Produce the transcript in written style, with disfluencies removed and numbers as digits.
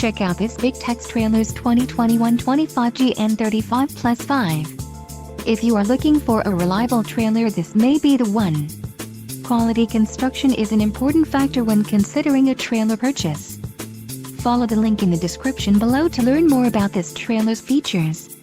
Check out this Big Tex Trailers 2021 25GN-35+5. If you are looking for a reliable trailer, this may be the one. Quality construction is an important factor when considering a trailer purchase. Follow the link in the description below to learn more about this trailer's features.